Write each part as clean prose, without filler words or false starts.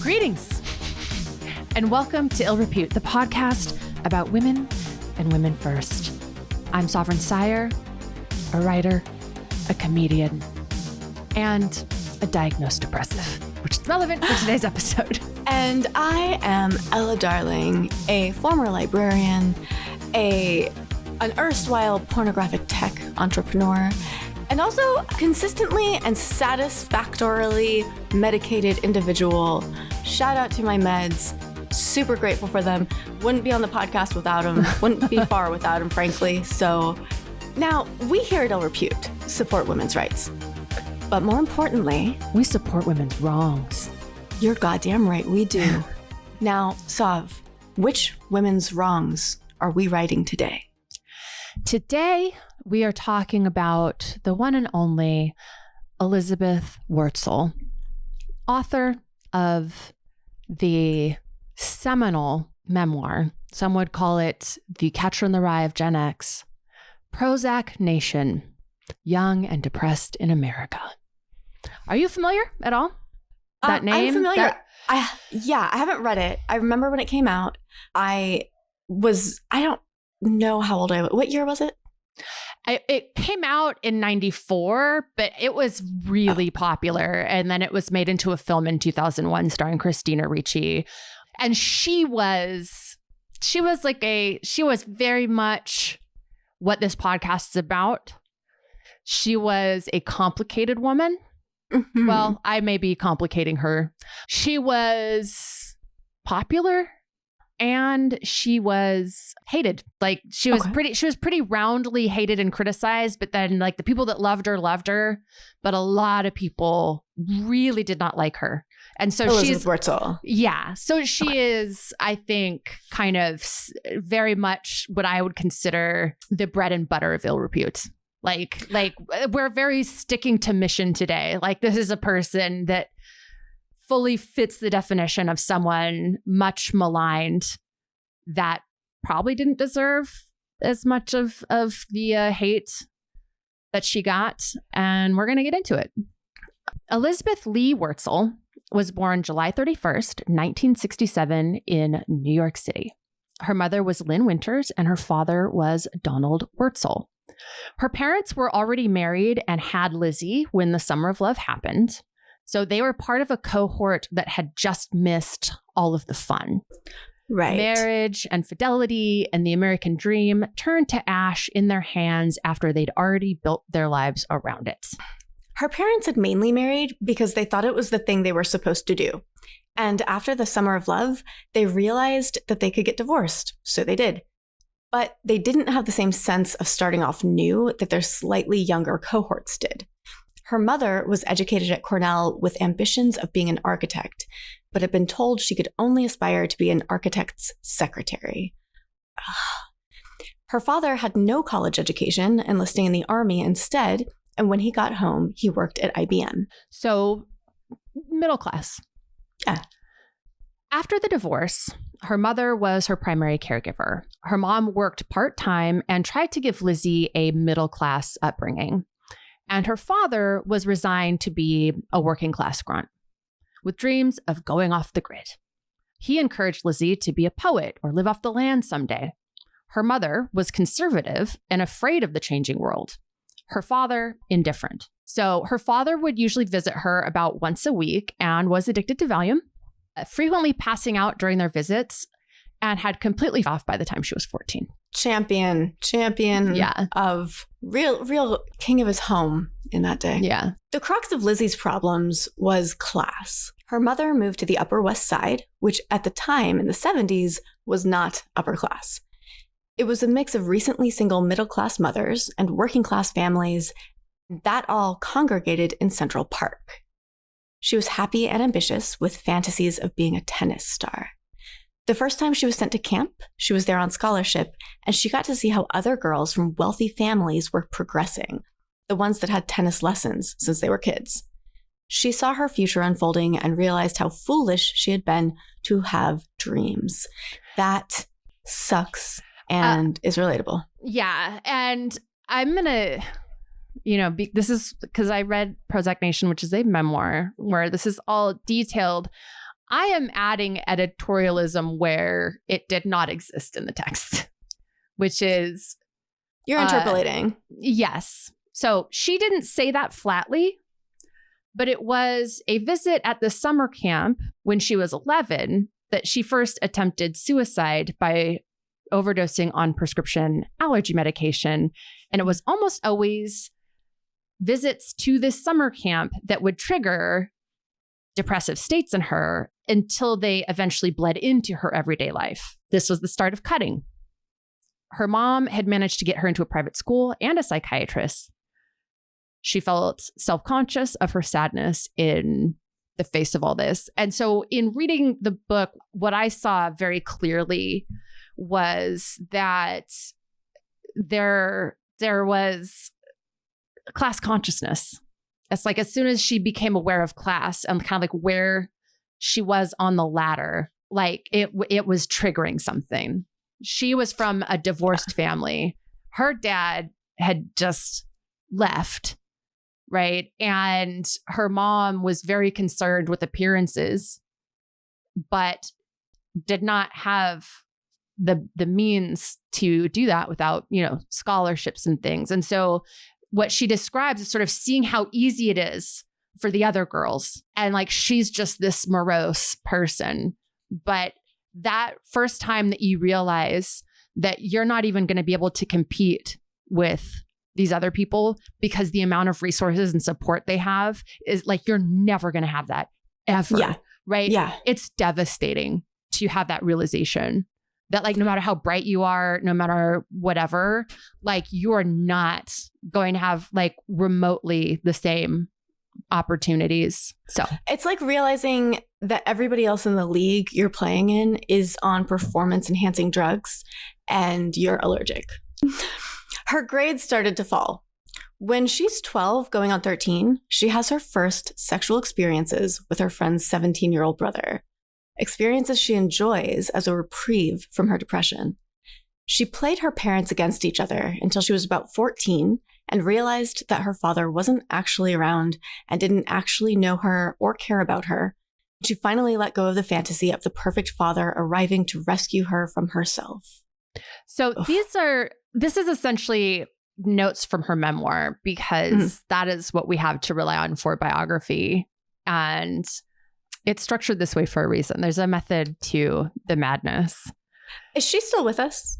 Greetings, and welcome to Ill Repute, the podcast about women and women first. I'm Sovereign Syre, a writer, a comedian, and a diagnosed depressive, which is relevant for today's episode. And I am Ela Darling, a former librarian, an erstwhile pornographic tech entrepreneur, and also consistently and satisfactorily medicated individual. Shout out to my meds. Super grateful for them. Wouldn't be on the podcast without them. Wouldn't be far without them, frankly. So now we here at Ill Repute support women's rights. But more importantly, we support women's wrongs. You're goddamn right we do. Now, Sav, which women's wrongs are we righting today? Today, we are talking about the one and only Elizabeth Wurtzel, author of the seminal memoir, some would call it The Catcher in the Rye of Gen X, Prozac Nation, Young and Depressed in America. Are you familiar at all? That name? I'm familiar. I haven't read it. I remember when it came out. I don't know how old I was. What year was it? It came out in 94, but it was really popular. And then it was made into a film in 2001 starring Christina Ricci. And she was very much what this podcast is about. She was a complicated woman. Mm-hmm. Well, I may be complicating her. She was popular and she was hated. Like she was pretty roundly hated and criticized, but then like the people that loved her, but a lot of people really did not like her. And so she's Wurtzel. Yeah. So she is, I think, kind of very much what I would consider the bread and butter of Ill Repute. Like we're very sticking to mission today. Like this is a person that fully fits the definition of someone much maligned that probably didn't deserve as much of the hate that she got. And we're going to get into it. Elizabeth Lee Wurtzel was born July 31st, 1967 in New York City. Her mother was Lynn Winters and her father was Donald Wurtzel. Her parents were already married and had Lizzie when the Summer of Love happened. So they were part of a cohort that had just missed all of the fun. Right. Marriage and fidelity and the American dream turned to ash in their hands after they'd already built their lives around it. Her parents had mainly married because they thought it was the thing they were supposed to do. And after the Summer of Love, they realized that they could get divorced. So they did. But they didn't have the same sense of starting off new that their slightly younger cohorts did. Her mother was educated at Cornell with ambitions of being an architect, but had been told she could only aspire to be an architect's secretary. Her father had no college education, enlisting in the army instead, and when he got home, he worked at IBM. So, middle class. Yeah. After the divorce, her mother was her primary caregiver. Her mom worked part-time and tried to give Lizzie a middle-class upbringing. And her father was resigned to be a working-class grunt, with dreams of going off the grid. He encouraged Lizzie to be a poet or live off the land someday. Her mother was conservative and afraid of the changing world. Her father, indifferent. So her father would usually visit her about once a week and was addicted to Valium, frequently passing out during their visits, and had completely off by the time she was 14. Champion of real king of his home in that day. Yeah. The crux of Lizzie's problems was class. Her mother moved to the Upper West Side, which at the time in the 70s was not upper class. It was a mix of recently single middle-class mothers and working-class families that all congregated in Central Park. She was happy and ambitious with fantasies of being a tennis star. The first time she was sent to camp, she was there on scholarship, and she got to see how other girls from wealthy families were progressing, the ones that had tennis lessons since they were kids. She saw her future unfolding and realized how foolish she had been to have dreams. That sucks and is relatable. Yeah. And I'm going to, this is because I read Prozac Nation, which is a memoir where this is all detailed. I am adding editorialism where it did not exist in the text, which is... You're interpolating. Yes. So she didn't say that flatly, but it was a visit at the summer camp when she was 11 that she first attempted suicide by overdosing on prescription allergy medication. And it was almost always visits to this summer camp that would trigger depressive states in her until they eventually bled into her everyday life. This was the start of cutting. Her mom had managed to get her into a private school and a psychiatrist. She felt self-conscious of her sadness in the face of all this. And so in reading the book, what I saw very clearly was that there was class consciousness. It's like as soon as she became aware of class and kind of like where she was on the ladder, like it was triggering something. She was from a divorced family. Her dad had just left, right? And her mom was very concerned with appearances, but did not have the means to do that without, scholarships and things. And so what she describes is sort of seeing how easy it is for the other girls. And like, she's just this morose person. But that first time that you realize that you're not even going to be able to compete with these other people because the amount of resources and support they have is like, you're never going to have that ever. Yeah. Right. Yeah. It's devastating to have that realization that like, no matter how bright you are, no matter whatever, like you are not going to have like remotely the same opportunities. So it's like realizing that everybody else in the league you're playing in is on performance enhancing drugs and you're allergic. Her grades started to fall. When she's 12, going on 13, she has her first sexual experiences with her friend's 17-year-old brother. Experiences she enjoys as a reprieve from her depression. She played her parents against each other until she was about 14 and realized that her father wasn't actually around and didn't actually know her or care about her. She finally let go of the fantasy of the perfect father arriving to rescue her from herself. So this is essentially notes from her memoir because that is what we have to rely on for biography. And it's structured this way for a reason. There's a method to the madness. Is she still with us?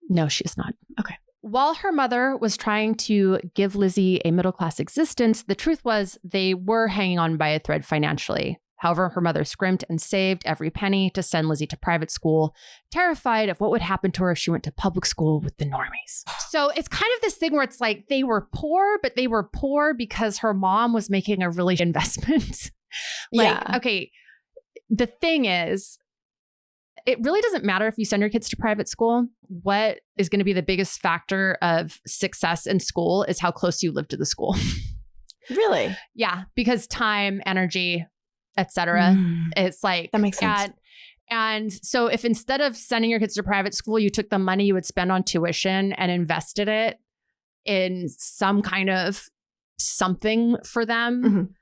No, she's not. Okay. While her mother was trying to give Lizzie a middle-class existence, the truth was they were hanging on by a thread financially. However, her mother scrimped and saved every penny to send Lizzie to private school, terrified of what would happen to her if she went to public school with the normies. So it's kind of this thing where it's like they were poor, but they were poor because her mom was making a really investment. Okay, the thing is, it really doesn't matter if you send your kids to private school. What is going to be the biggest factor of success in school is how close you live to the school. Really? Yeah, because time, energy, etc. It's like that makes sense. And so if instead of sending your kids to private school, you took the money you would spend on tuition and invested it in some kind of something for them,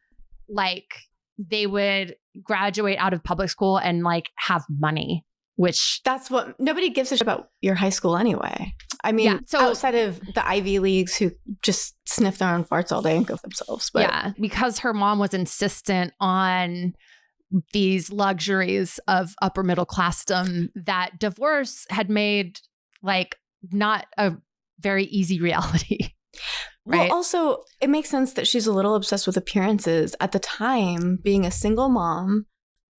like they would graduate out of public school and like have money, which that's what nobody gives a shit about your high school anyway. I mean, so outside of the Ivy Leagues who just sniff their own farts all day and go for themselves. But yeah, because her mom was insistent on these luxuries of upper middle classdom that divorce had made like not a very easy reality. Right. Well, also, it makes sense that she's a little obsessed with appearances. At the time, being a single mom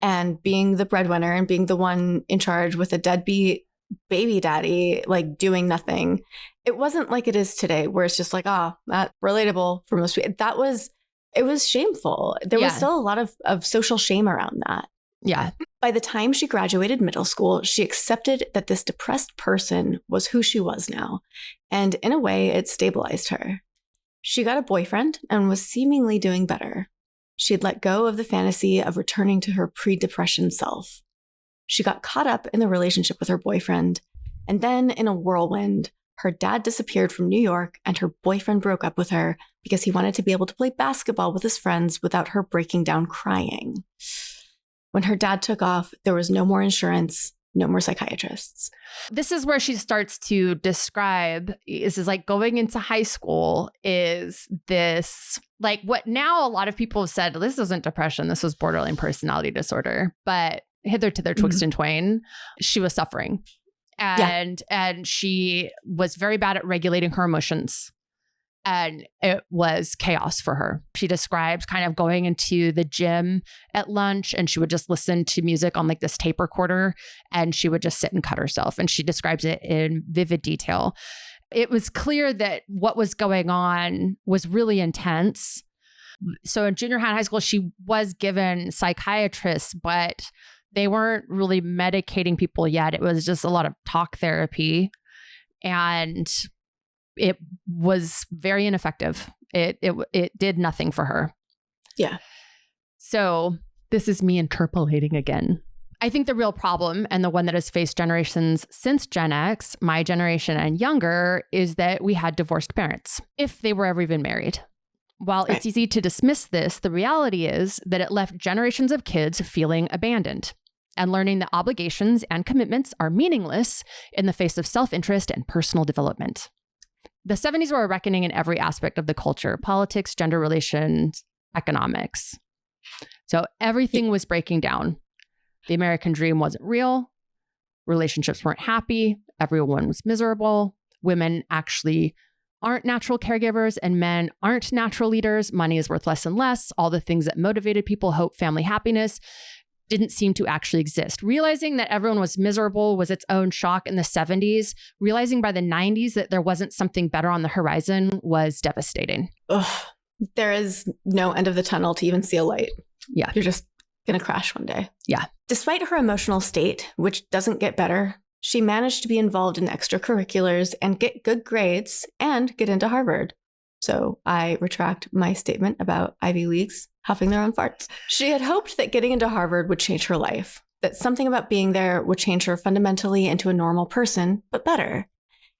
and being the breadwinner and being the one in charge with a deadbeat baby daddy, like doing nothing. It wasn't like it is today where it's just like, that's relatable for most people. It was shameful. There was still a lot of social shame around that. Yeah. By the time she graduated middle school, she accepted that this depressed person was who she was now. And in a way, it stabilized her. She got a boyfriend and was seemingly doing better. She had let go of the fantasy of returning to her pre-depression self. She got caught up in the relationship with her boyfriend, and then in a whirlwind, her dad disappeared from New York and her boyfriend broke up with her because he wanted to be able to play basketball with his friends without her breaking down crying. When her dad took off, there was no more insurance, no more psychiatrists. This is where she starts to describe, this is like going into high school is this, like what now a lot of people have said, this isn't depression, this was borderline personality disorder. But hitherto their twixt and twain, she was suffering. And she was very bad at regulating her emotions. And it was chaos for her. She described kind of going into the gym at lunch and she would just listen to music on like this tape recorder and she would just sit and cut herself. And she describes it in vivid detail. It was clear that what was going on was really intense. So in junior high and high school, she was given psychiatrists, but they weren't really medicating people yet. It was just a lot of talk therapy. And it was very ineffective. It did nothing for her. Yeah. So this is me interpolating again. I think the real problem, and the one that has faced generations since Gen X, my generation and younger, is that we had divorced parents, if they were ever even married. While it's easy to dismiss this, the reality is that it left generations of kids feeling abandoned and learning that obligations and commitments are meaningless in the face of self-interest and personal development. The 70s were a reckoning in every aspect of the culture: politics, gender relations, economics. So everything was breaking down. The American dream wasn't real. Relationships weren't happy. Everyone was miserable. Women actually aren't natural caregivers and men aren't natural leaders. Money is worth less and less. All the things that motivated people, hope, family, happiness, didn't seem to actually exist. Realizing that everyone was miserable was its own shock in the 70s. Realizing by the 90s that there wasn't something better on the horizon was devastating. Ugh, there is no end of the tunnel to even see a light. Yeah. You're just going to crash one day. Yeah. Despite her emotional state, which doesn't get better, she managed to be involved in extracurriculars and get good grades and get into Harvard. So I retract my statement about Ivy Leagues huffing their own farts. She had hoped that getting into Harvard would change her life, that something about being there would change her fundamentally into a normal person, but better.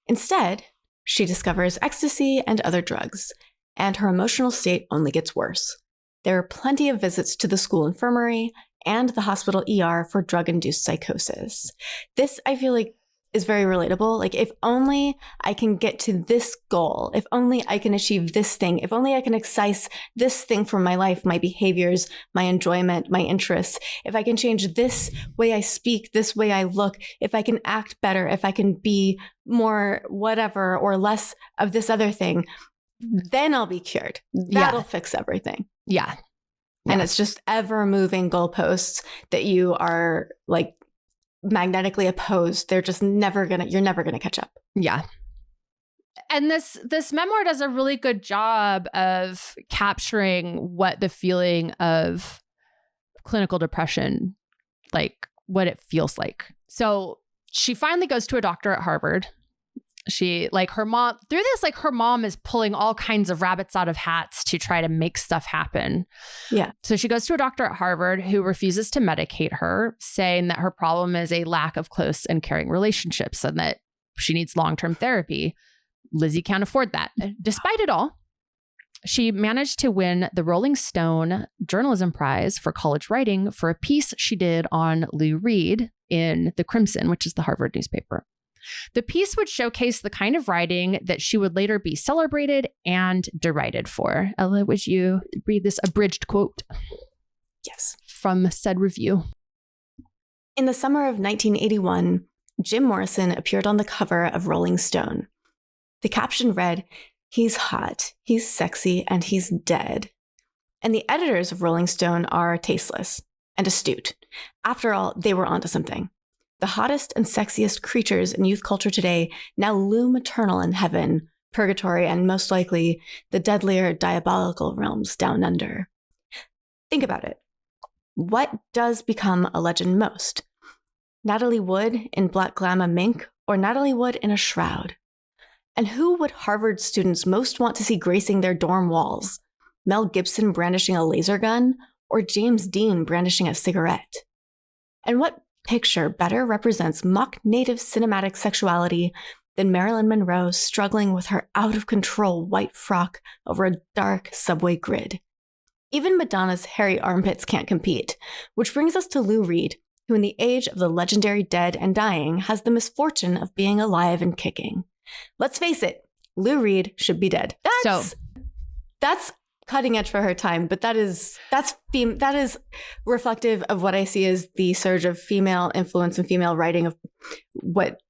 Instead, she discovers ecstasy and other drugs, and her emotional state only gets worse. There are plenty of visits to the school infirmary and the hospital ER for drug-induced psychosis. This, I feel like, is very relatable. Like, if only I can get to this goal, if only I can achieve this thing, if only I can excise this thing from my life, my behaviors, my enjoyment, my interests, if I can change this way I speak, this way I look, if I can act better, if I can be more whatever or less of this other thing, then I'll be cured. That'll fix everything. Yeah. And it's just ever moving goalposts that you are like magnetically opposed. They're just you're never gonna catch up. Yeah. And this memoir does a really good job of capturing what the feeling of clinical depression, like what it feels like. So she finally goes to a doctor at Harvard. She, like her mom, through this, like her mom is pulling all kinds of rabbits out of hats to try to make stuff happen. Yeah. So she goes to a doctor at Harvard who refuses to medicate her, saying that her problem is a lack of close and caring relationships and that she needs long-term therapy. Lizzie can't afford that. Despite it all, she managed to win the Rolling Stone Journalism Prize for college writing for a piece she did on Lou Reed in The Crimson, which is the Harvard newspaper. The piece would showcase the kind of writing that she would later be celebrated and derided for. Ella, would you read this abridged quote? Yes. From said review. In the summer of 1981, Jim Morrison appeared on the cover of Rolling Stone. The caption read, "He's hot, he's sexy, and he's dead." And the editors of Rolling Stone are tasteless and astute. After all, they were onto something. The hottest and sexiest creatures in youth culture today now loom eternal in heaven, purgatory, and most likely the deadlier diabolical realms down under. Think about it. What does become a legend most? Natalie Wood in Black Glamma Mink or Natalie Wood in a shroud? And who would Harvard students most want to see gracing their dorm walls? Mel Gibson brandishing a laser gun or James Dean brandishing a cigarette? And what picture better represents mock-native cinematic sexuality than Marilyn Monroe struggling with her out-of-control white frock over a dark subway grid? Even Madonna's hairy armpits can't compete. Which brings us to Lou Reed, who in the age of the legendary dead and dying has the misfortune of being alive and kicking. Let's face it, Lou Reed should be dead. That's cutting edge for her time, but that is reflective of what I see as the surge of female influence and female writing of what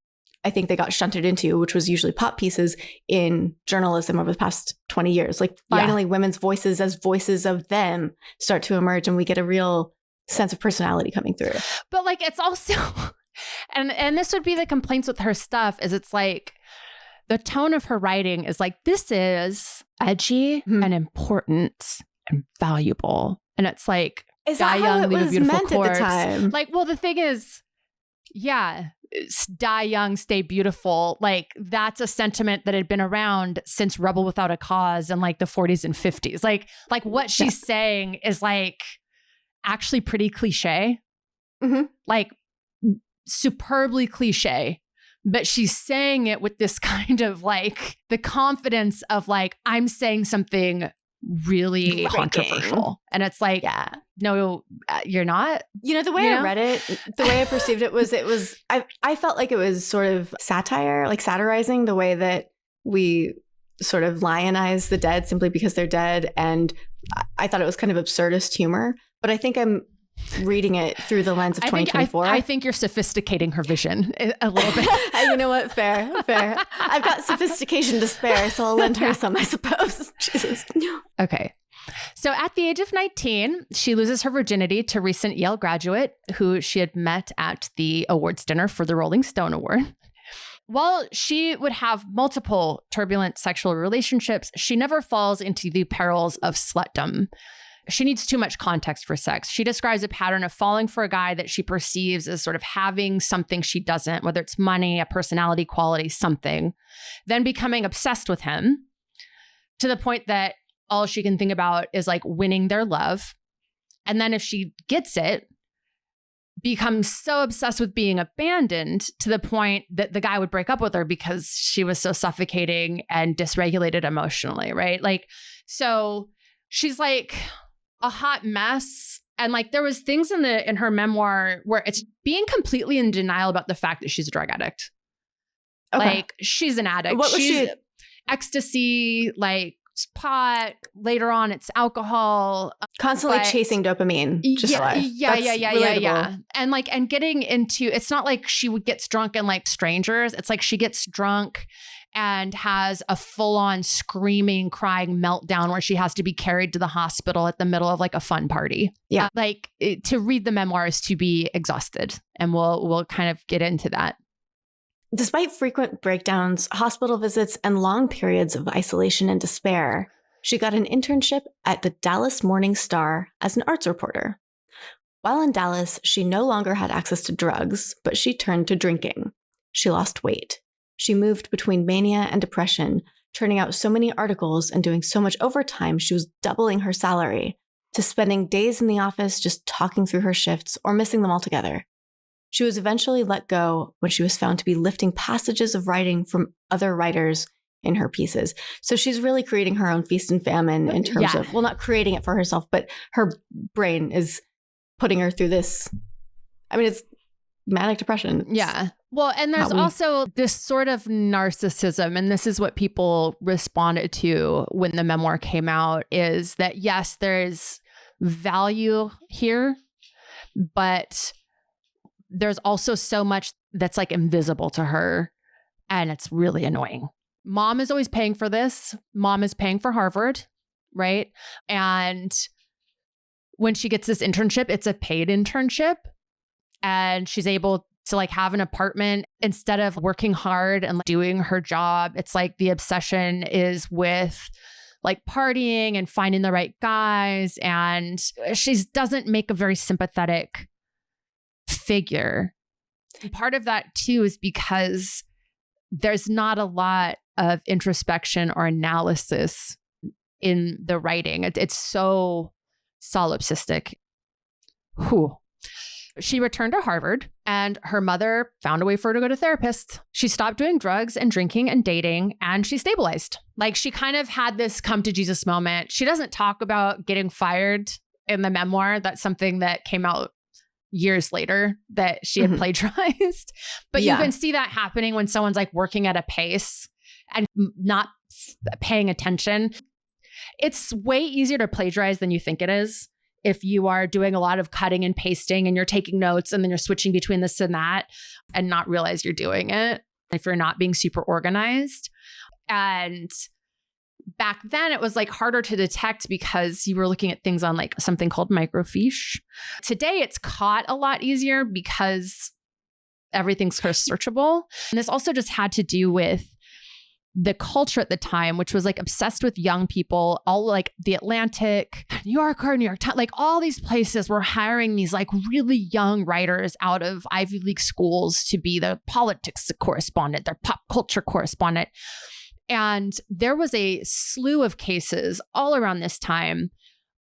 I think they got shunted into, which was usually pop pieces in journalism over the past 20 years. Like finally women's voices as voices of them start to emerge and we get a real sense of personality coming through. But like, it's also, and this would be the complaints with her stuff is it's like the tone of her writing is like, this is edgy and important and valuable. And it's like, is that how it was meant at the time? Like, well, the thing is, die young, stay beautiful. Like that's a sentiment that had been around since Rebel Without a Cause in like the 40s and 50s. Like what she's saying is like actually pretty cliche, like superbly cliche, but she's saying it with this kind of like the confidence of like, I'm saying something really controversial. And it's like, no, you're not. You know, the way I read it, the way I perceived it was, I felt like it was sort of satire, like satirizing the way that we sort of lionize the dead simply because they're dead. And I thought it was kind of absurdist humor, but I think I'm reading it through the lens of 2024. I think you're sophisticating her vision a little bit. You know what? Fair. I've got sophistication to spare, so I'll lend her some, I suppose. Jesus. Okay. So at the age of 19, she loses her virginity to recent Yale graduate who she had met at the awards dinner for the Rolling Stone Award. While she would have multiple turbulent sexual relationships, she never falls into the perils of slutdom. She needs too much context for sex. She describes a pattern of falling for a guy that she perceives as sort of having something she doesn't, whether it's money, a personality quality, something, then becoming obsessed with him to the point that all she can think about is like winning their love. And then if she gets it, becomes so obsessed with being abandoned to the point that the guy would break up with her because she was so suffocating and dysregulated emotionally, right? Like, so she's like a hot mess. And like there was things in her memoir where it's being completely in denial about the fact that she's a drug addict. Okay. Like she's an addict. What was she? Ecstasy, like pot. Later on, it's alcohol. Constantly chasing dopamine. Yeah. And getting into, it's not like she gets drunk and like strangers. It's like she gets drunk and has a full-on screaming, crying meltdown where she has to be carried to the hospital at the middle of like a fun party. Yeah. To read the memoirs to be exhausted. And we'll kind of get into that. Despite frequent breakdowns, hospital visits, and long periods of isolation and despair, she got an internship at the Dallas Morning Star as an arts reporter. While in Dallas, she no longer had access to drugs, but she turned to drinking. She lost weight. She moved between mania and depression, turning out so many articles and doing so much overtime she was doubling her salary, to spending days in the office just talking through her shifts or missing them altogether. She was eventually let go when she was found to be lifting passages of writing from other writers in her pieces. So she's really creating her own feast and famine in terms of, well, not creating it for herself, but her brain is putting her through this. I mean, it's manic depression. Yeah. Well, and there's also this sort of narcissism, and this is what people responded to when the memoir came out, is that, yes, there's value here, but there's also so much that's like invisible to her, and it's really annoying. Mom is always paying for this. Mom is paying for Harvard, right? And when she gets this internship, it's a paid internship, and she's able to like have an apartment instead of working hard and like, doing her job. It's like the obsession is with like partying and finding the right guys, and she doesn't make a very sympathetic figure. And part of that too is because there's not a lot of introspection or analysis in the writing. It's so solipsistic. Whew. She returned to Harvard and her mother found a way for her to go to therapists. She stopped doing drugs and drinking and dating and she stabilized. Like she kind of had this come to Jesus moment. She doesn't talk about getting fired in the memoir. That's something that came out years later that she had plagiarized. But you can see that happening when someone's like working at a pace and not paying attention. It's way easier to plagiarize than you think it is. If you are doing a lot of cutting and pasting and you're taking notes and then you're switching between this and that and not realize you're doing it, if you're not being super organized. And back then it was like harder to detect because you were looking at things on like something called microfiche. Today it's caught a lot easier because everything's sort of searchable. And this also just had to do with the culture at the time, which was like obsessed with young people, all like The Atlantic, New Yorker, New York Times, like all these places were hiring these like really young writers out of Ivy League schools to be the politics correspondent, their pop culture correspondent. And there was a slew of cases all around this time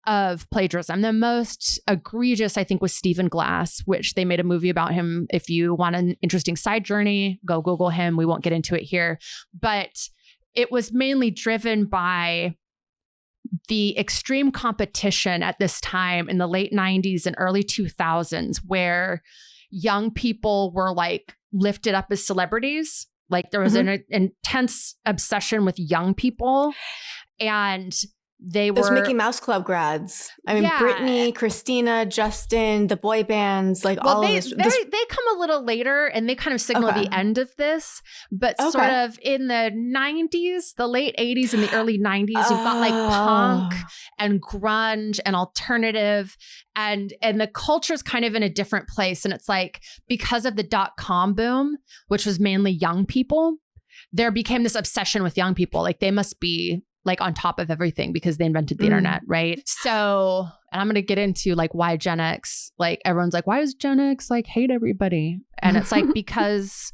of plagiarism. The most egregious, I think, was Stephen Glass, which they made a movie about him. If you want an interesting side journey, go Google him. We won't get into it here. But it was mainly driven by the extreme competition at this time in the late 90s and early 2000s, where young people were like lifted up as celebrities. Like there was an intense obsession with young people. And they were... Those Mickey Mouse Club grads. I mean, Britney, Christina, Justin, the boy bands, like all of this. They come a little later and they kind of signal the end of this. But sort of in the 90s, the late 80s and the early 90s, you've got like punk and grunge and alternative. And the culture's kind of in a different place. And it's like, because of the .com boom, which was mainly young people, there became this obsession with young people. Like they must be like on top of everything because they invented the internet, right? So, and I'm going to get into like why Gen X, like everyone's like, why does Gen X like hate everybody? And it's like, because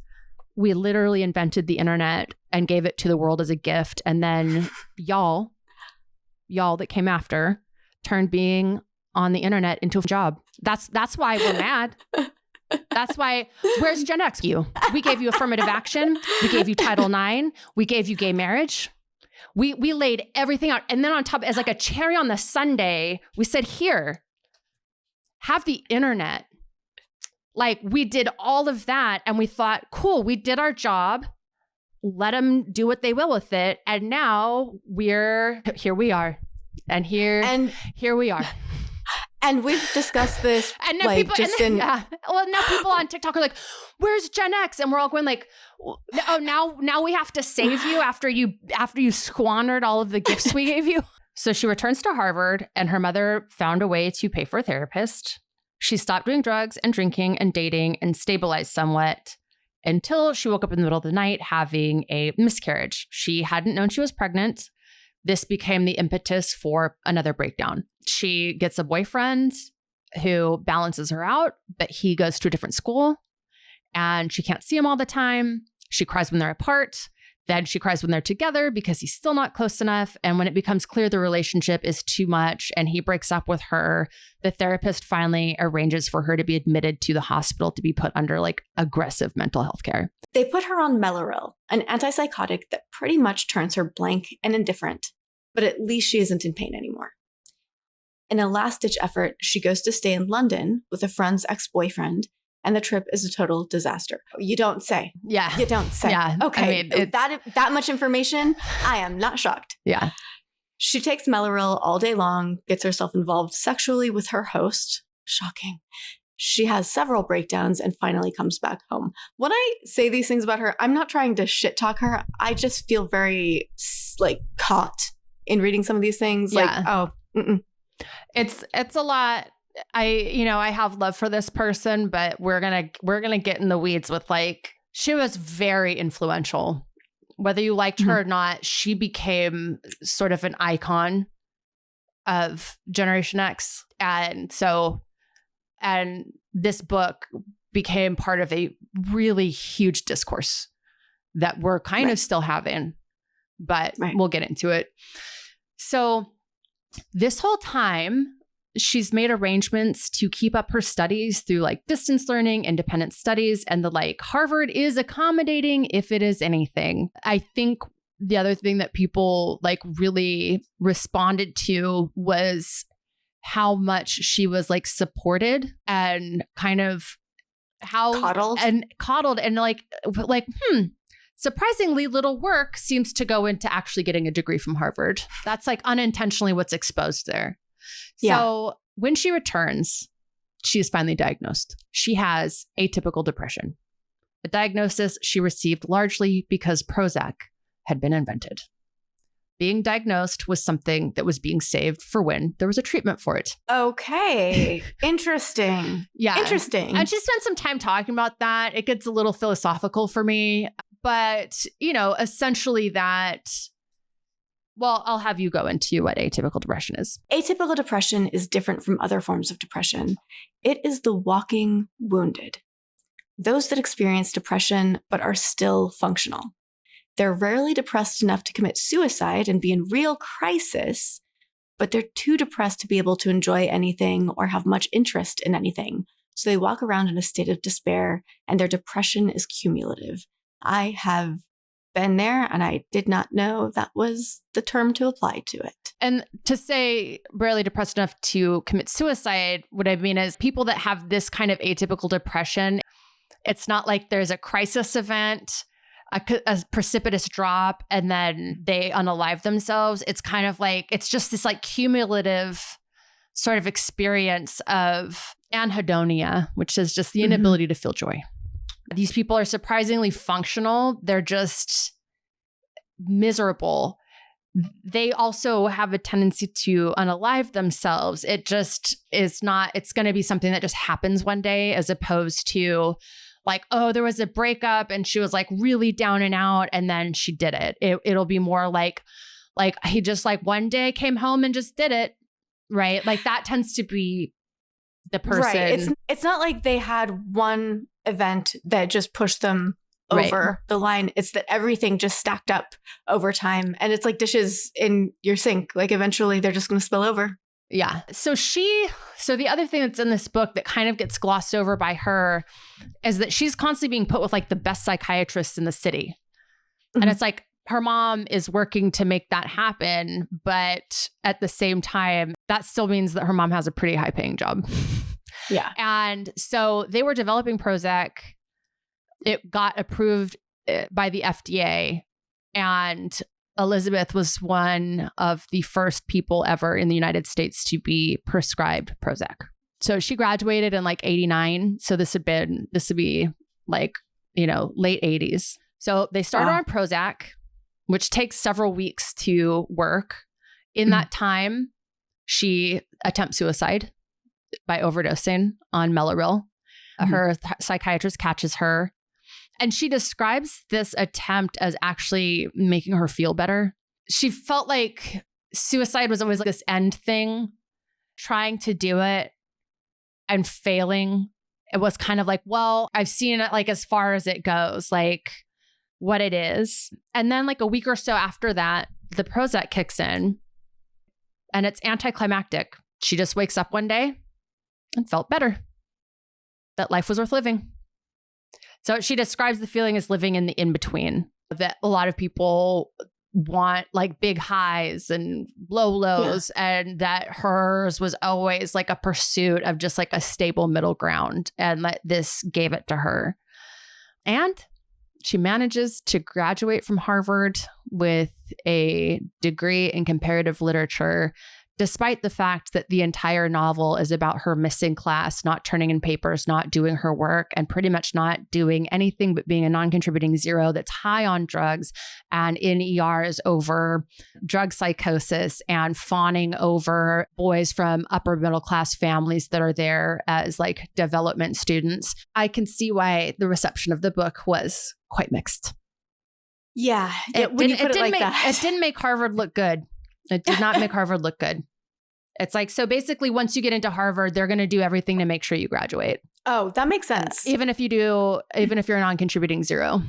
we literally invented the internet and gave it to the world as a gift. And then y'all that came after turned being on the internet into a job. That's why we're mad. That's why, where's Gen X? We gave you affirmative action. We gave you Title IX. We gave you gay marriage. We laid everything out. And then on top, as like a cherry on the sundae, we said, here, have the internet. Like we did all of that. And we thought, cool, we did our job. Let them do what they will with it. And now here we are. And here we are. And we've discussed this. And now like, now people on TikTok are like, where's Gen X? And we're all going like, oh, now we have to save you after you squandered all of the gifts we gave you. So she returns to Harvard and her mother found a way to pay for a therapist. She stopped doing drugs and drinking and dating and stabilized somewhat until she woke up in the middle of the night having a miscarriage. She hadn't known she was pregnant. This became the impetus for another breakdown. She gets a boyfriend who balances her out, but he goes to a different school and she can't see him all the time. She cries when they're apart. Then she cries when they're together because he's still not close enough. And when it becomes clear the relationship is too much and he breaks up with her, the therapist finally arranges for her to be admitted to the hospital to be put under like aggressive mental health care. They put her on Mellaril, an antipsychotic that pretty much turns her blank and indifferent, but at least she isn't in pain anymore. In a last-ditch effort, she goes to stay in London with a friend's ex-boyfriend, and the trip is a total disaster. You don't say. Yeah. You don't say. Yeah. Okay. I mean, that much information, I am not shocked. Yeah. She takes Mellaril all day long, gets herself involved sexually with her host. Shocking. She has several breakdowns and finally comes back home. When I say these things about her, I'm not trying to shit talk her. I just feel very like caught in reading some of these things. Yeah. Like, oh, It's a lot. I have love for this person, but we're gonna get in the weeds with like, she was very influential. Whether you liked her or not, she became sort of an icon of Generation X. And this book became part of a really huge discourse that we're kind of still having, but we'll get into it. So this whole time, she's made arrangements to keep up her studies through like distance learning, independent studies, and the like. Harvard is accommodating if it is anything. I think the other thing that people like really responded to was how much she was like supported and kind of how coddled and like surprisingly little work seems to go into actually getting a degree from Harvard. That's like unintentionally what's exposed there. Yeah. So when she returns, she is finally diagnosed. She has atypical depression, a diagnosis she received largely because Prozac had been invented. Being diagnosed was something that was being saved for when there was a treatment for it. Okay. Interesting. Yeah. Interesting. I just spent some time talking about that. It gets a little philosophical for me, but, you know, essentially that, well, I'll have you go into what atypical depression is. Atypical depression is different from other forms of depression. It is the walking wounded. Those that experience depression but are still functional. They're rarely depressed enough to commit suicide and be in real crisis, but they're too depressed to be able to enjoy anything or have much interest in anything. So they walk around in a state of despair, and their depression is cumulative. I have been there, and I did not know that was the term to apply to it. And to say rarely depressed enough to commit suicide, what I mean is people that have this kind of atypical depression, it's not like there's a crisis event, a precipitous drop, and then they unalive themselves. It's kind of like, it's just this like cumulative sort of experience of anhedonia, which is just the inability to feel joy. These people are surprisingly functional. They're just miserable. They also have a tendency to unalive themselves. It just is not, it's going to be something that just happens one day, as opposed to like, oh, there was a breakup and she was like really down and out and then she did it. It'll be more like he just like one day came home and just did it, right? Like that tends to be the person. Right. It's not like they had one event that just pushed them over the line. It's that everything just stacked up over time. And it's like dishes in your sink. Like eventually they're just going to spill over. Yeah. So the other thing that's in this book that kind of gets glossed over by her is that she's constantly being put with like the best psychiatrists in the city. Mm-hmm. And it's like her mom is working to make that happen. But at the same time, that still means that her mom has a pretty high paying job. Yeah. And so they were developing Prozac. It got approved by the FDA, and Elizabeth was one of the first people ever in the United States to be prescribed Prozac. So she graduated in like 89. So this would be like, late 80s. So they started on Prozac, which takes several weeks to work. In that time, she attempts suicide by overdosing on Mellaril. Her psychiatrist catches her. And she describes this attempt as actually making her feel better. She felt like suicide was always like this end thing, trying to do it and failing. It was kind of like, well, I've seen it like as far as it goes, like what it is. And then like a week or so after that, the Prozac kicks in and it's anticlimactic. She just wakes up one day and felt better, that life was worth living. So she describes the feeling as living in the in-between, that a lot of people want like big highs and low lows, and that hers was always like a pursuit of just like a stable middle ground, and that this gave it to her. And she manages to graduate from Harvard with a degree in comparative literature, despite the fact that the entire novel is about her missing class, not turning in papers, not doing her work, and pretty much not doing anything but being a non-contributing zero that's high on drugs and in ERs over drug psychosis and fawning over boys from upper middle class families that are there as like development students. I can see why the reception of the book was quite mixed. Yeah. It didn't make Harvard look good. It did not make Harvard look good. It's like, so basically once you get into Harvard, they're going to do everything to make sure you graduate. Oh, that makes sense. Even if you're a non-contributing zero.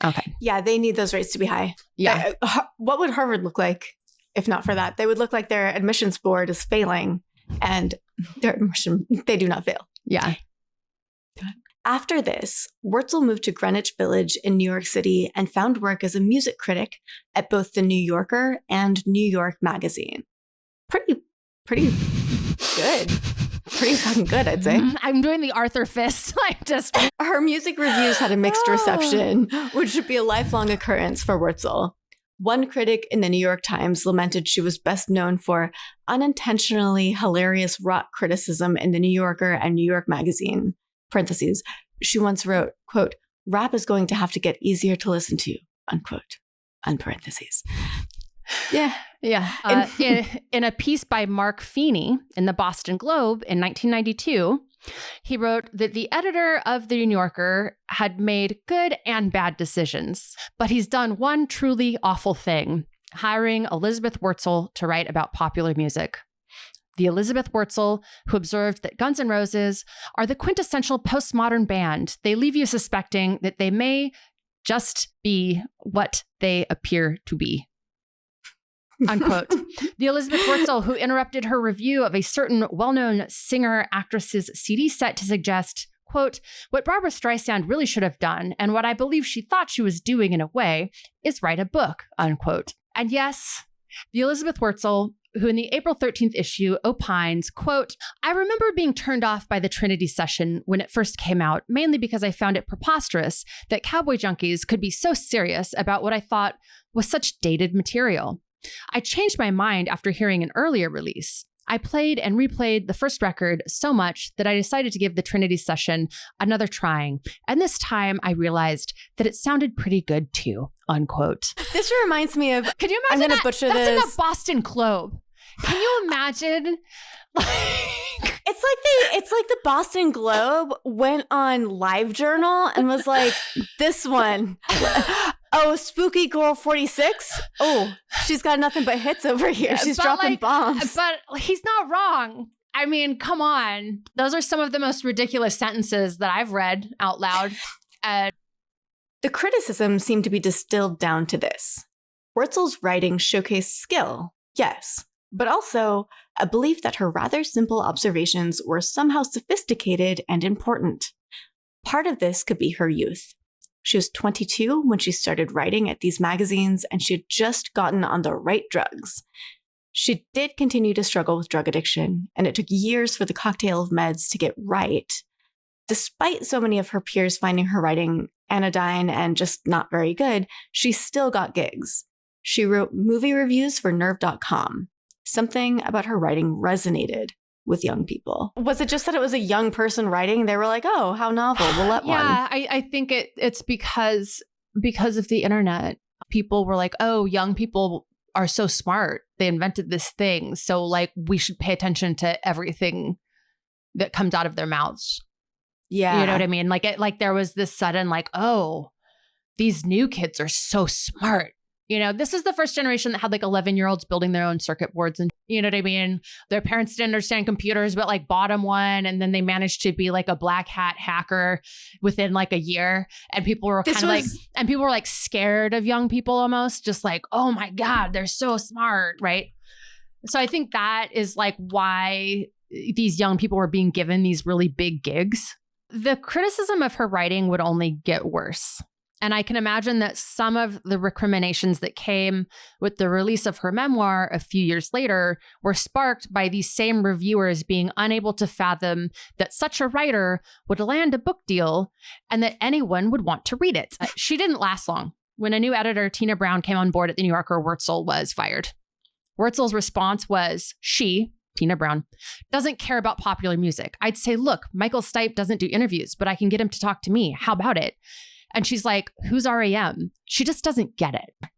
Okay. Yeah, they need those rates to be high. Yeah. What would Harvard look like if not for that? They would look like their admissions board is failing and they do not fail. Yeah. After this, Wurtzel moved to Greenwich Village in New York City and found work as a music critic at both the New Yorker and New York Magazine. Pretty good. Pretty fucking good, I'd say. I'm doing the Arthur fist. Her music reviews had a mixed reception, which would be a lifelong occurrence for Wurtzel. One critic in the New York Times lamented she was best known for unintentionally hilarious rock criticism in the New Yorker and New York Magazine. Parentheses. She once wrote, quote, "Rap is going to have to get easier to listen to," unquote, unparentheses. Yeah. Yeah. In a piece by Mark Feeney in the Boston Globe in 1992, he wrote that the editor of the New Yorker had made good and bad decisions, but he's done one truly awful thing, hiring Elizabeth Wurtzel to write about popular music. The Elizabeth Wurtzel who observed that Guns N' Roses are the quintessential postmodern band. They leave you suspecting that they may just be what they appear to be. Unquote. The Elizabeth Wurtzel who interrupted her review of a certain well-known singer-actress's CD set to suggest, quote, "What Barbra Streisand really should have done, and what I believe she thought she was doing in a way, is write a book," unquote. And yes, the Elizabeth Wurtzel who in the April 13th issue opines, quote, "I remember being turned off by the Trinity session when it first came out, mainly because I found it preposterous that cowboy junkies could be so serious about what I thought was such dated material. I changed my mind after hearing an earlier release. I played and replayed the first record so much that I decided to give the Trinity session another trying. And this time I realized that it sounded pretty good too," unquote. This reminds me of, can you imagine that's in the Boston Globe. Can you imagine? It's like the Boston Globe went on LiveJournal and was like, this one. Oh, Spooky Girl 46? Oh, she's got nothing but hits over here. She's dropping bombs. But he's not wrong. I mean, come on. Those are some of the most ridiculous sentences that I've read out loud. The criticism seemed to be distilled down to this. Wurtzel's writing showcased skill, yes, but also a belief that her rather simple observations were somehow sophisticated and important. Part of this could be her youth. She was 22 when she started writing at these magazines, and she had just gotten on the right drugs. She did continue to struggle with drug addiction, and it took years for the cocktail of meds to get right. Despite so many of her peers finding her writing anodyne and just not very good, she still got gigs. She wrote movie reviews for Nerve.com. Something about her writing resonated with young people. Was it just that it was a young person writing? They were like, oh, how novel. We'll let one. Yeah, I think it's because of the internet. People were like, oh, young people are so smart. They invented this thing. So like we should pay attention to everything that comes out of their mouths. Yeah. You know what I mean? Like there was this sudden like, oh, these new kids are so smart. You know, this is the first generation that had like 11-year-olds building their own circuit boards. And you know what I mean? Their parents didn't understand computers, but like bought them one. And then they managed to be like a black hat hacker within like a year. And people were people were like scared of young people almost, just like, oh my God, they're so smart. Right. So I think that is like why these young people were being given these really big gigs. The criticism of her writing would only get worse. And I can imagine that some of the recriminations that came with the release of her memoir a few years later were sparked by these same reviewers being unable to fathom that such a writer would land a book deal and that anyone would want to read it. She didn't last long. When a new editor, Tina Brown, came on board at the New Yorker, Wurtzel was fired. Wurtzel's response was, Tina Brown, doesn't care about popular music. I'd say, look, Michael Stipe doesn't do interviews, but I can get him to talk to me. How about it? And she's like, who's REM? She just doesn't get it.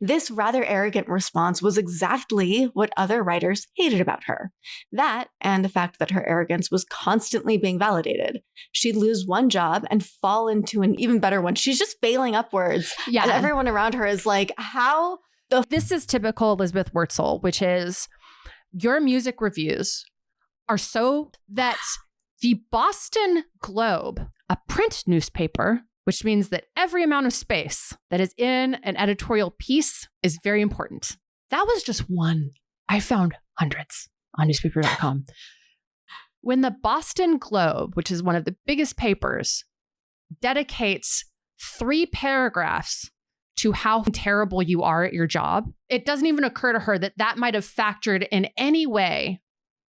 This rather arrogant response was exactly what other writers hated about her. That, and the fact that her arrogance was constantly being validated. She'd lose one job and fall into an even better one. She's just failing upwards. Yeah. And everyone around her is like, how the... This is typical Elizabeth Wurtzel, which is your music reviews are so that the Boston Globe, a print newspaper, which means that every amount of space that is in an editorial piece is very important. That was just one. I found hundreds. on newspaper.com. When the Boston Globe, which is one of the biggest papers, dedicates 3 paragraphs to how terrible you are at your job, it doesn't even occur to her that that might have factored in any way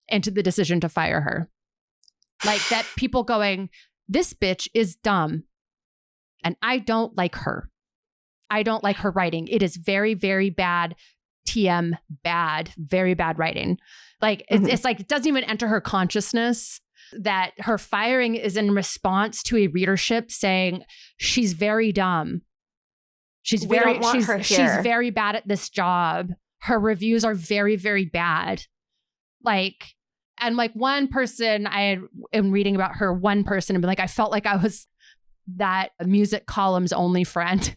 into the decision to fire her. Like that people going, this bitch is dumb and I don't like her. I don't like her writing. It is very, very bad. TM, bad, very bad writing. Like it's like it doesn't even enter her consciousness that her firing is in response to a readership saying she's very dumb. She's very bad at this job. Her reviews are very, very bad. Like, and like one person I am reading about her, one person and be like, I felt like I was that music column's only friend.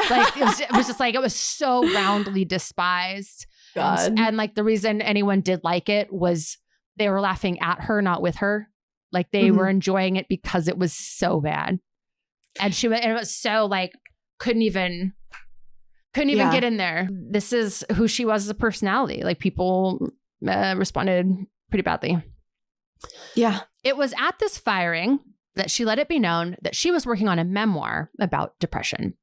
Like it was just like, it was so roundly despised. God. And like the reason anyone did like it was they were laughing at her, not with her. Like they were enjoying it because it was so bad. And it was so like, couldn't even get in there. This is who she was as a personality. Like people responded pretty badly. Yeah. It was at this firing that she let it be known that she was working on a memoir about depression.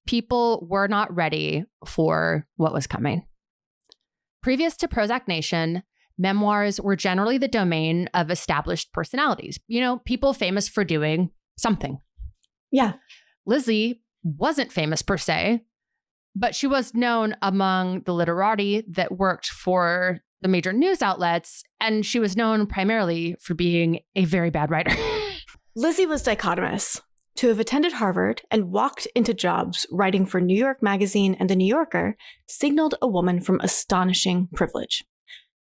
People were not ready for what was coming. Previous to Prozac Nation, memoirs were generally the domain of established personalities. You know, people famous for doing something. Yeah. Lizzie wasn't famous per se, but she was known among the literati that worked for the major news outlets, and she was known primarily for being a very bad writer. Lizzie was dichotomous. To have attended Harvard and walked into jobs writing for New York Magazine and The New Yorker signaled a woman from astonishing privilege.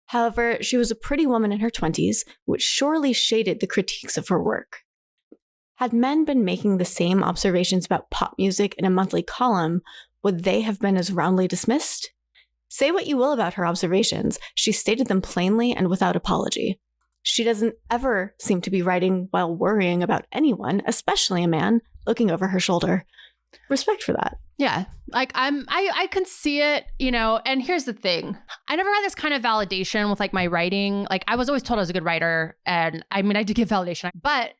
However, she was a pretty woman in her 20s, which surely shaded the critiques of her work. Had men been making the same observations about pop music in a monthly column, would they have been as roundly dismissed? Say what you will about her observations, she stated them plainly and without apology. She doesn't ever seem to be writing while worrying about anyone, especially a man, looking over her shoulder. Respect for that. Yeah. Like I can see it, you know, and here's the thing. I never had this kind of validation with like my writing. Like I was always told I was a good writer, and I mean, I did get validation, but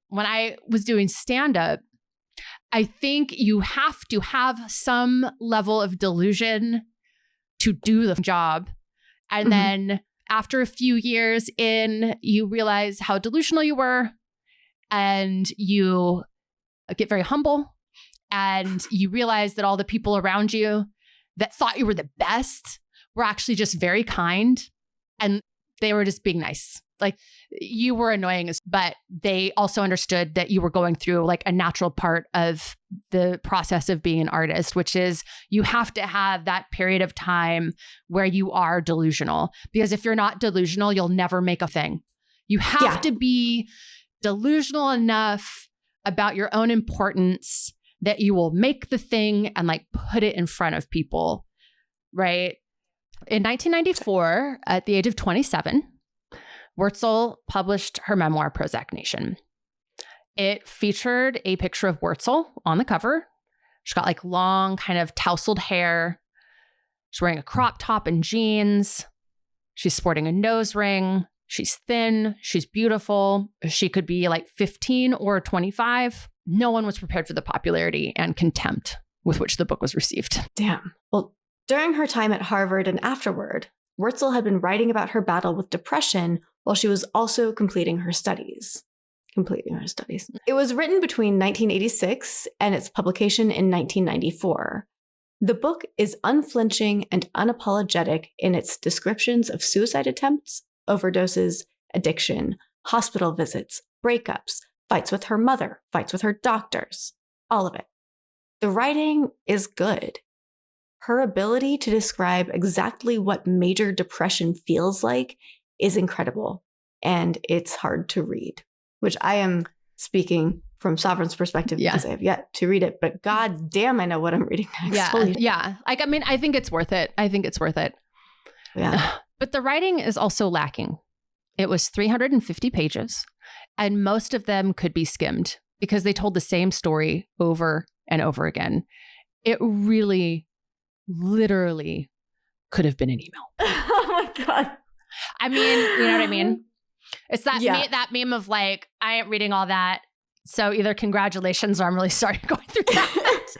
when I was doing stand-up, I think you have to have some level of delusion to do the job. And then after a few years in, you realize how delusional you were, and you get very humble, and you realize that all the people around you that thought you were the best were actually just very kind, and they were just being nice. Like you were annoying, but they also understood that you were going through like a natural part of the process of being an artist, which is you have to have that period of time where you are delusional, because if you're not delusional, you'll never make a thing. You have to be delusional enough about your own importance that you will make the thing and like put it in front of people, right? In 1994, at the age of 27, Wurtzel published her memoir, Prozac Nation. It featured a picture of Wurtzel on the cover. She's got like long kind of tousled hair. She's wearing a crop top and jeans. She's sporting a nose ring. She's thin. She's beautiful. She could be like 15 or 25. No one was prepared for the popularity and contempt with which the book was received. Damn. Well, during her time at Harvard and afterward, Wurtzel had been writing about her battle with depression while she was also completing her studies. It was written between 1986 and its publication in 1994. The book is unflinching and unapologetic in its descriptions of suicide attempts, overdoses, addiction, hospital visits, breakups, fights with her mother, fights with her doctors, all of it. The writing is good. Her ability to describe exactly what major depression feels like is incredible, and it's hard to read, which I am speaking from Sovereign's perspective because I have yet to read it, but god damn, I know what I'm reading next. Yeah. Like, I mean, I think it's worth it. Yeah. But the writing is also lacking. It was 350 pages, and most of them could be skimmed because they told the same story over and over again. It really, literally could have been an email. Oh my God. I mean, you know what I mean? It's that that meme of like, I ain't reading all that. So either congratulations or I'm really sorry you're going through that.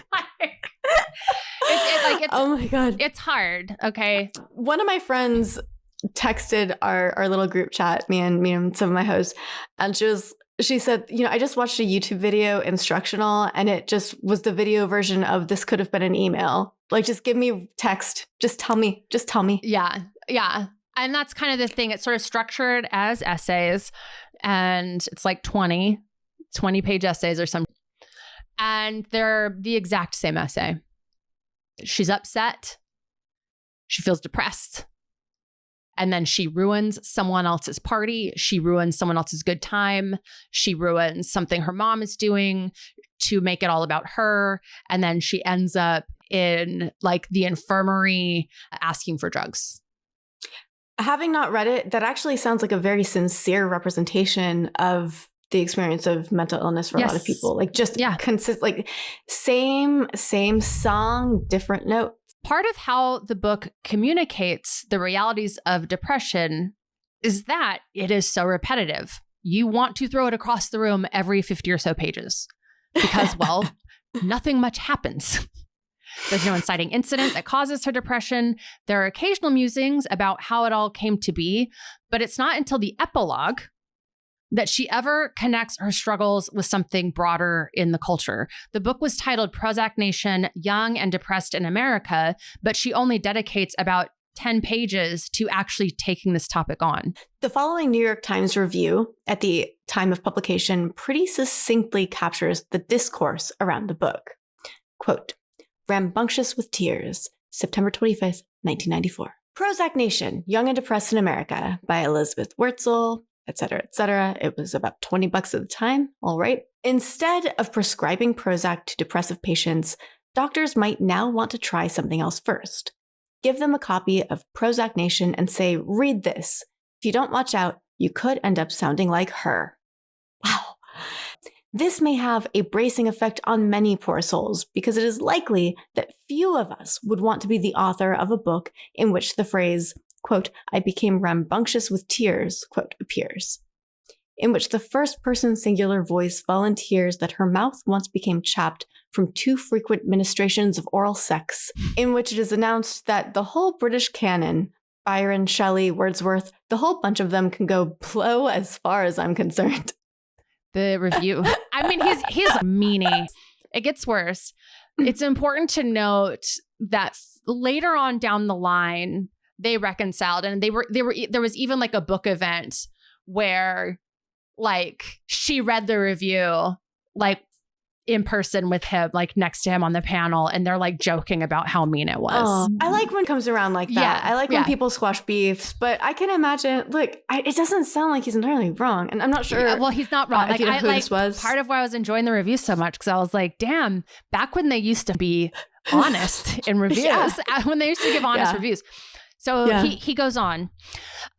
Oh my God. It's hard. Okay. One of my friends texted our little group chat, me and some of my hosts, and she said, I just watched a YouTube video instructional and it just was the video version of this could have been an email. Like, just give me text. Just tell me. Yeah. Yeah. And that's kind of the thing. It's sort of structured as essays and it's like 20-page essays or something. And they're the exact same essay. She's upset. She feels depressed. And then she ruins someone else's party. She ruins someone else's good time. She ruins something her mom is doing to make it all about her. And then she ends up in like the infirmary asking for drugs. Having not read it, that actually sounds like a very sincere representation of the experience of mental illness for a lot of people. Like just like same song, different note. Part of how the book communicates the realities of depression is that it is so repetitive. You want to throw it across the room every 50 or so pages because, well, nothing much happens. There's no inciting incident that causes her depression. There are occasional musings about how it all came to be, but it's not until the epilogue that she ever connects her struggles with something broader in the culture. The book was titled Prozac Nation, Young and Depressed in America, but she only dedicates about 10 pages to actually taking this topic on. The following New York Times review at the time of publication pretty succinctly captures the discourse around the book. Quote, "Rambunctious with Tears, September 25th, 1994. Prozac Nation, Young and Depressed in America by Elizabeth Wurtzel, etc., etc. It was about $20 at the time. All right. Instead of prescribing Prozac to depressive patients, doctors might now want to try something else first. Give them a copy of Prozac Nation and say, read this. If you don't watch out, you could end up sounding like her." Wow. This may have a bracing effect on many poor souls because it is likely that few of us would want to be the author of a book in which the phrase, quote, "I became rambunctious with tears," quote, appears, in which the first person singular voice volunteers that her mouth once became chapped from too frequent ministrations of oral sex, in which it is announced that the whole British canon, Byron, Shelley, Wordsworth, the whole bunch of them can go blow as far as I'm concerned. The review. I mean, he's a meanie. It gets worse. It's important to note that later on down the line, they reconciled, and there was even like a book event where like she read the review like in person with him, like next to him on the panel, and they're like joking about how mean it was. Oh, I like when it comes around like that. Yeah, I like when people squash beefs, but I can imagine, look, it doesn't sound like he's entirely wrong. And I'm not sure. Yeah, well, he's not wrong. If you know who this was. Part of why I was enjoying the review so much, because I was like, damn, back when they used to be honest in reviews, when they used to give honest reviews. So he goes on.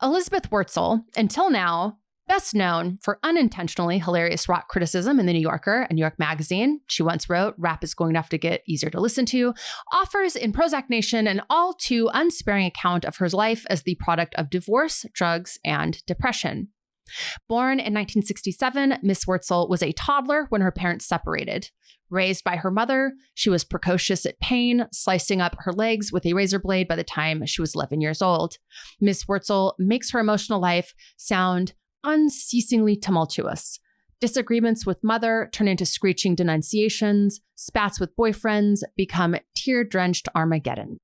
Elizabeth Wurtzel, until now, best known for unintentionally hilarious rock criticism in The New Yorker and New York Magazine. She once wrote, "Rap is going to have to get easier to listen to," offers in Prozac Nation an all too unsparing account of her life as the product of divorce, drugs, and depression. Born in 1967, Miss Wurtzel was a toddler when her parents separated. Raised by her mother, she was precocious at pain, slicing up her legs with a razor blade by the time she was 11 years old. Miss Wurtzel makes her emotional life sound unceasingly tumultuous. Disagreements with mother turn into screeching denunciations. Spats with boyfriends become tear-drenched Armageddon.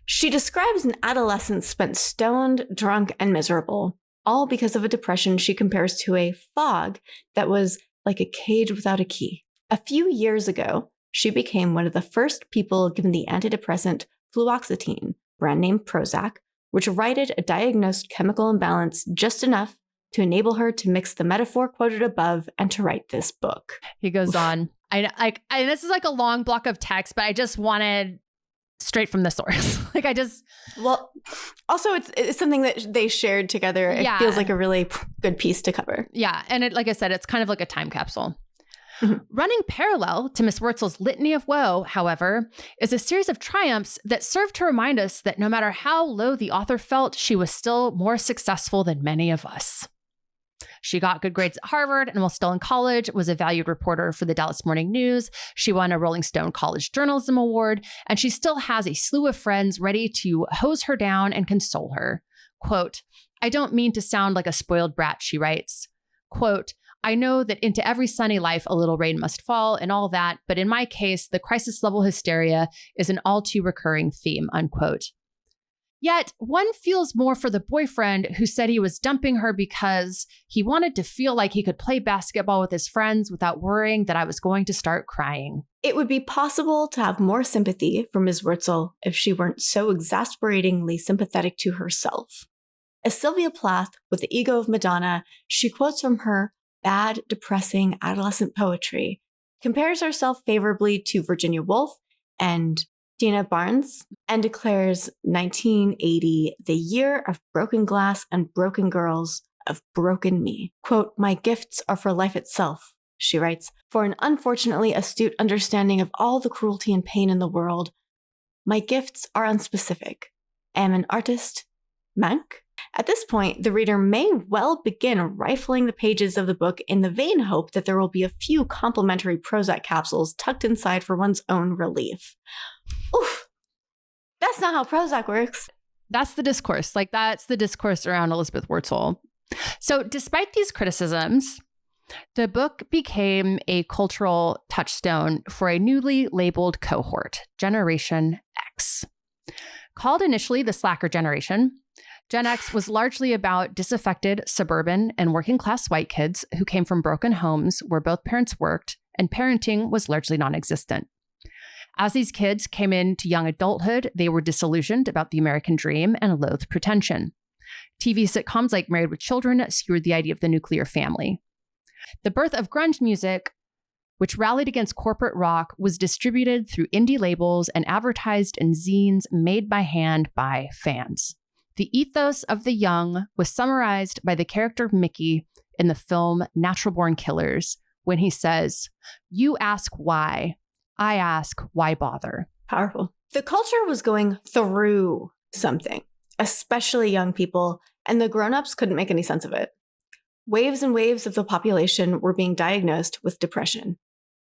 She describes an adolescence spent stoned, drunk, and miserable, all because of a depression she compares to a fog that was like a cage without a key. A few years ago, she became one of the first people given the antidepressant fluoxetine, brand name Prozac, which righted a diagnosed chemical imbalance just enough to enable her to mix the metaphor quoted above and to write this book. He goes on. I this is like a long block of text, but I just wanted straight from the source. Well, also it's something that they shared together. It feels like a really good piece to cover. Yeah. And like I said, it's kind of like a time capsule. Running parallel to Miss Wurtzel's litany of woe, however, is a series of triumphs that serve to remind us that no matter how low the author felt, she was still more successful than many of us. She got good grades at Harvard and while still in college was a valued reporter for the Dallas Morning News. She won a Rolling Stone College Journalism Award, and she still has a slew of friends ready to hose her down and console her. Quote, "I don't mean to sound like a spoiled brat," she writes. Quote, "I know that into every sunny life a little rain must fall and all that, but in my case, the crisis level hysteria is an all too recurring theme," unquote. Yet one feels more for the boyfriend who said he was dumping her because he wanted to feel like he could play basketball with his friends without worrying that I was going to start crying. It would be possible to have more sympathy for Ms. Wurtzel if she weren't so exasperatingly sympathetic to herself. As Sylvia Plath, with the ego of Madonna, she quotes from her bad, depressing adolescent poetry, compares herself favorably to Virginia Woolf and Dina Barnes, and declares 1980 the year of broken glass and broken girls, of broken me. Quote, "My gifts are for life itself," she writes, "for an unfortunately astute understanding of all the cruelty and pain in the world. My gifts are unspecific. I am an artist, manque." At this point, the reader may well begin rifling the pages of the book in the vain hope that there will be a few complimentary Prozac capsules tucked inside for one's own relief. Oof. That's not how Prozac works. That's the discourse. That's the discourse around Elizabeth Wurtzel. So despite these criticisms, the book became a cultural touchstone for a newly labeled cohort, Generation X. Called initially the slacker generation, Gen X was largely about disaffected suburban and working class white kids who came from broken homes where both parents worked and parenting was largely non-existent. As these kids came into young adulthood, they were disillusioned about the American dream and loathed pretension. TV sitcoms like Married with Children skewered the idea of the nuclear family. The birth of grunge music, which rallied against corporate rock, was distributed through indie labels and advertised in zines made by hand by fans. The ethos of the young was summarized by the character Mickey in the film Natural Born Killers when he says, "You ask why, I ask why bother." Powerful. The culture was going through something, especially young people, and the grown-ups couldn't make any sense of it. Waves and waves of the population were being diagnosed with depression.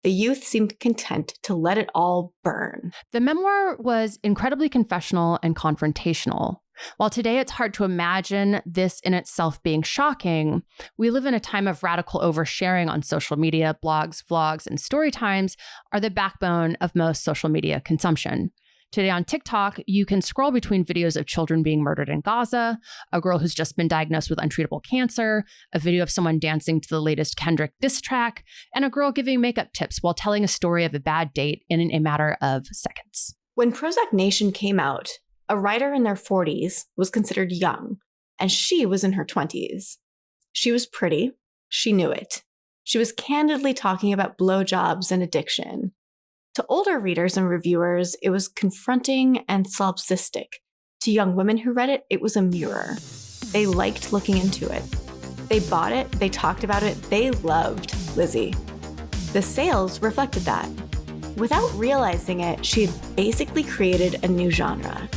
The youth seemed content to let it all burn. The memoir was incredibly confessional and confrontational. While today it's hard to imagine this in itself being shocking, we live in a time of radical oversharing on social media. Blogs, vlogs, and story times are the backbone of most social media consumption. Today on TikTok, you can scroll between videos of children being murdered in Gaza, a girl who's just been diagnosed with untreatable cancer, a video of someone dancing to the latest Kendrick diss track, and a girl giving makeup tips while telling a story of a bad date in a matter of seconds. When Prozac Nation came out, a writer in their 40s was considered young, and she was in her 20s. She was pretty. She knew it. She was candidly talking about blowjobs and addiction. To older readers and reviewers, it was confronting and solipsistic. To young women who read it, it was a mirror. They liked looking into it. They bought it, they talked about it, they loved Lizzie. The sales reflected that. Without realizing it, she had basically created a new genre.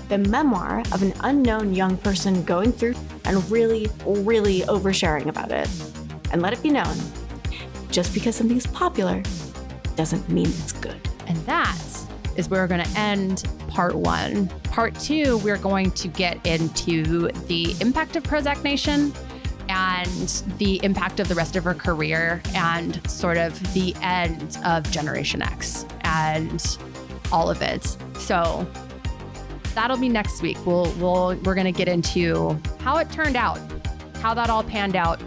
The memoir of an unknown young person going through and really, really oversharing about it. And let it be known, just because something's popular doesn't mean it's good. And that is where we're going to end part one. Part two, we're going to get into the impact of Prozac Nation and the impact of the rest of her career and sort of the end of Generation X and all of it. So that'll be next week. We're going to get into how it turned out, how that all panned out.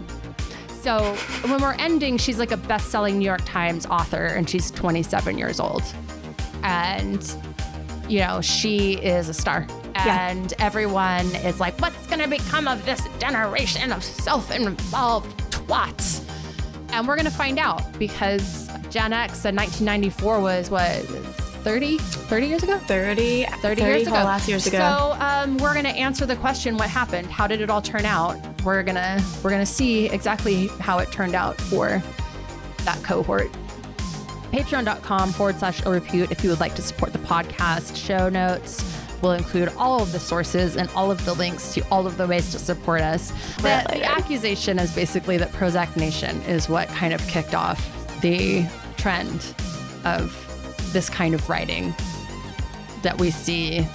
So when we're ending, she's like a best-selling New York Times author, and she's 27 years old. And, you know, she is a star. And everyone is like, what's going to become of this generation of self-involved twats? And we're going to find out, because Gen X in 1994 was, what, 30 years ago? 30 years ago. Last years ago. So we're going to answer the question, what happened? How did it all turn out? We're gonna see exactly how it turned out for that cohort. Patreon.com/illrepute if you would like to support the podcast. Show notes will include all of the sources and all of the links to all of the ways to support us. The accusation is basically that Prozac Nation is what kind of kicked off the trend of this kind of writing that we see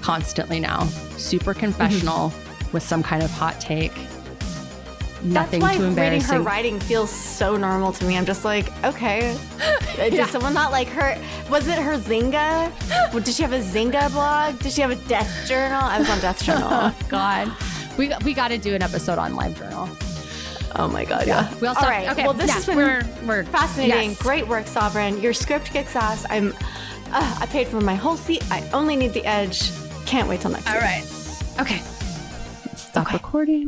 constantly now. Super confessional with some kind of hot take. Nothing too embarrassing. Reading her writing feels so normal to me. I'm just like, okay. Did someone not like her? Was it her Zynga? Did she have a Zynga blog? Did she have a death journal? I was on Death Journal. Oh, God. We got to do an episode on Live Journal. Oh my God, yeah. We also, all right. Okay. Well, this has been we're fascinating. Yes. Great work, Sovereign. Your script kicks ass. I paid for my whole seat. I only need the edge. Can't wait till next week. All right. Okay. Stop recording.